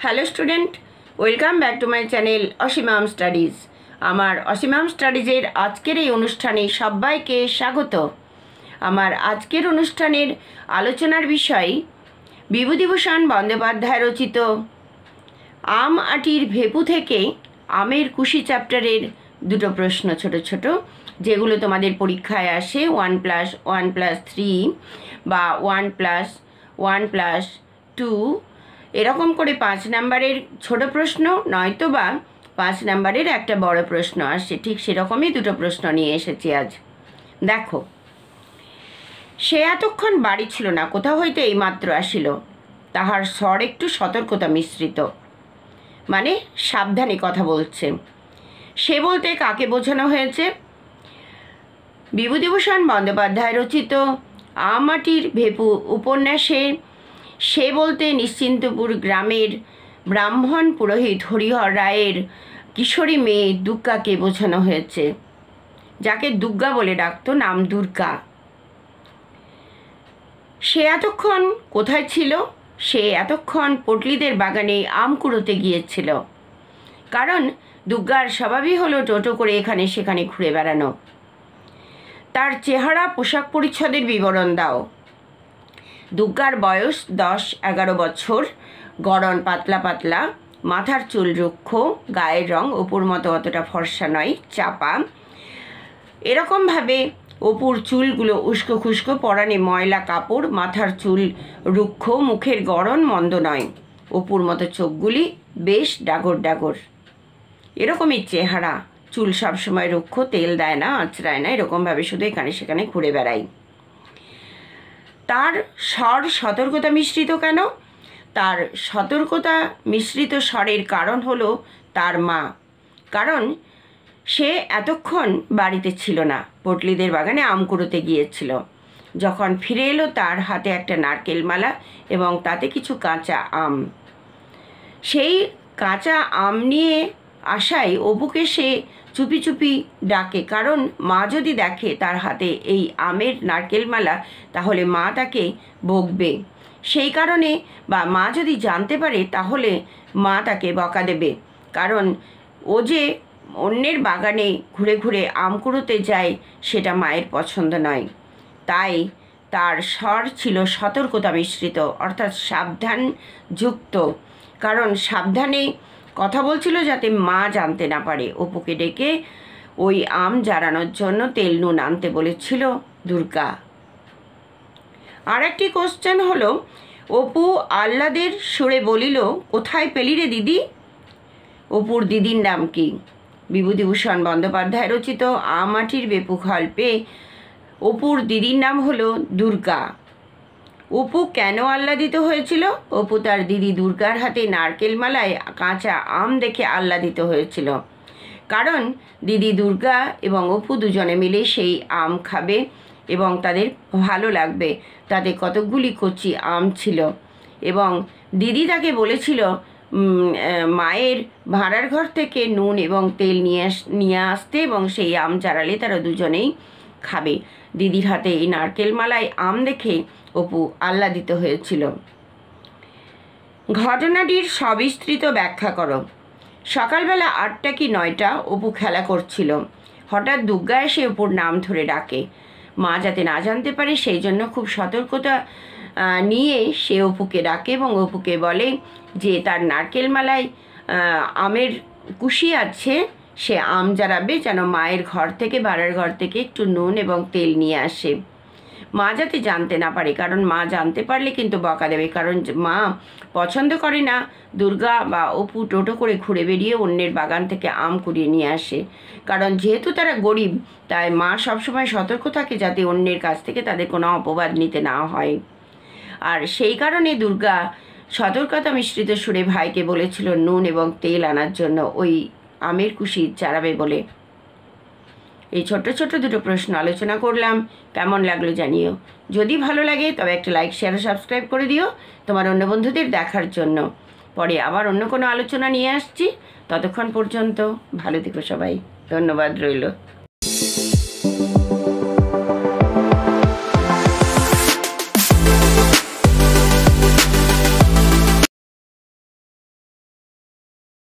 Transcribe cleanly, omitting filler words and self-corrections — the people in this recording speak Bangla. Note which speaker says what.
Speaker 1: Hello student, welcome back to my channel Asimam studies. আমার অসীমাম স্টাডিজের আজকের এই অনুষ্ঠানে সবাইকে স্বাগত। আমার আজকের অনুষ্ঠানের আলোচনার বিষয় বিভূতিভূষণ বন্দ্যোপাধ্যায় রচিত আম আটির ভেপু থেকে আমের কুশি চ্যাপ্টারের দুটো প্রশ্ন, ছোট ছোট, যেগুলো তোমাদের পরীক্ষায় আসে 1+1+3 বা 1+1+2 এরকম করে 5 নাম্বারের ছোট প্রশ্ন, নয়তো বা 5 নাম্বারের একটা বড় প্রশ্ন আসে। ঠিক সেরকমই দুটো প্রশ্ন নিয়ে এসেছি আজ। দেখো, সে এতক্ষণ বাড়ি ছিল না, কোথাও হইতে এইমাত্র আসিল। তাহার স্বর একটু সতর্কতা মিশ্রিত, মানে সাবধানে কথা বলছে। সে বলতে কাকে বোঝানো হয়েছে? বিভূতিভূষণ বন্দ্যোপাধ্যায় রচিত আম আটির ভেপু উপন্যাসে সে বলতে নিশ্চিন্তপুর গ্রামের ব্রাহ্মণ পুরোহিত হরিহর রায়ের কিশোরী মেয়ে দুর্গাকে বোঝানো হয়েছে, যাকে দুর্গা বলে ডাকত, নাম দুর্গা। সে এতক্ষণ কোথায় ছিল? সে এতক্ষণ পটলিদের বাগানে আম কুড়োতে গিয়েছিল। কারণ দুর্গার স্বভাবই হলো টোটো করে এখানে সেখানে ঘুরে বেড়ানো। তার চেহারা, পোশাক পরিচ্ছদের বিবরণ দাও। দুর্গার বয়স 10-11 বছর, গড়ন পাতলা পাতলা, মাথার চুল রুক্ষ, গায়ের রং অপুর মতো অতটা ফর্সা নয়, চাপা। এরকমভাবে অপুর চুলগুলো উস্কো খুস্কো, পরানে ময়লা কাপড়, মাথার চুল রুক্ষ, মুখের গড়ন মন্দ নয়, অপুর মতো চোখগুলি বেশ ডাগর ডাগর। এরকমই চেহারা, চুল সবসময় রুক্ষ, তেল দেয় না, আঁচড়ায় না, এরকমভাবে শুধু এখানে সেখানে ঘুরে বেড়ায়। তার স্বর সতর্কতা মিশ্রিত কেন? তার সতর্কতা মিশ্রিত স্বরের কারণ হলো তার মা। কারণ সে এতক্ষণ বাড়িতে ছিল না, পটলিদের বাগানে আম কুড়োতে গিয়েছিল। যখন ফিরে এলো তার হাতে একটা নারকেল মালা এবং তাতে কিছু কাঁচা আম। সেই কাঁচা আম নিয়ে আসায় অপুকে সে চুপি চুপি ডাকে, কারণ মা যদি দেখে তার হাতে এই আমের নারকেল মালা তাহলে মা তাকে বকবে। সেই কারণে, বা মা যদি জানতে পারে তাহলে মা তাকে বকা দেবে, কারণ ও যে অন্যের বাগানে ঘুরে ঘুরে আম কুড়োতে যায় সেটা মায়ের পছন্দ নয়। তাই তার স্বর ছিল সতর্কতা মিশ্রিত, অর্থাৎ সাবধান যুক্ত, কারণ সাবধানে কথা বলছিল যাতে মা জানতে না পারে। অপুকে ডেকে ওই আম জারানোর জন্য তেল নুন আনতে বলেছিল দুর্গা। আর একটি কোশ্চেন হলো, অপু আহ্লাদের সুরে বলিল, কোথায় পেলি রে দিদি? অপুর দিদির নাম কি? বিভূতিভূষণ বন্দ্যোপাধ্যায় রচিত আম আটির ভেপু গল্পে অপুর দিদির নাম হলো দুর্গা। অপু কেন আহ্লাদিত হয়েছিল? অপু তার দিদি দুর্গার হাতে নারকেল মালায় কাঁচা আম দেখে আহ্লাদিত হয়েছিল। কারণ দিদি দুর্গা এবং অপু দুজনে মিলে সেই আম খাবে এবং তাদের ভালো লাগবে। তাতে কতকগুলি কচি আম ছিল এবং দিদি তাকে বলেছিল মায়ের ভাঁড়ার ঘর থেকে নুন এবং তেল নিয়ে আসতে এবং সেই আম চারালে তারা দুজনেই খাবে। দিদির হাতে এই নারকেল মালায় আম দেখে অপু আহ্লাদিত হয়েছিল। ঘটনাটির সবিস্তৃত ব্যাখ্যা করো। সকালবেলা 8টা কি 9টা অপু খেলা করছিল। হঠাৎ দুর্গা এসে অপুর নাম ধরে ডাকে। মা যাতে না জানতে পারে সেই জন্য খুব সতর্কতা নিয়ে সে অপুকে ডাকে এবং অপুকে বলে যে তার নারকেল মালায় আমের কুশি আছে, সে আম জারাবে, যেন মায়ের ঘর থেকে, ভাড়ার ঘর থেকে একটু নুন এবং তেল নিয়ে আসে। মা যাতে জানতে না পারে, কারণ মা জানতে পারলে কিন্তু বকা দেবে, কারণ মা পছন্দ করে না দুর্গা বা অপু টোটো করে ঘুরে বেরিয়ে অন্যের বাগান থেকে আম কুড়িয়ে নিয়ে আসে। কারণ যেহেতু তারা গরিব, তাই মা সবসময় সতর্ক থাকে যাতে অন্যের কাছ থেকে তাদের কোনো অপবাদ নিতে না হয়। আর সেই কারণে দুর্গা সতর্কতা মিশ্রিত সুরে ভাইকে বলেছিল নুন এবং তেল আনার জন্য, ওই আমের কুশি চারাবে বলে। এই ছোট্ট ছোট্ট দুটো প্রশ্ন আলোচনা করলাম, কেমন লাগলো জানিও। যদি ভালো লাগে তবে একটা লাইক, শেয়ার ও সাবস্ক্রাইব করে দিও তোমার অন্য বন্ধুদের দেখার জন্য। পরে আবার অন্য কোনো আলোচনা নিয়ে আসছি, ততক্ষণ পর্যন্ত ভালো থেকো সবাই। ধন্যবাদ রইল।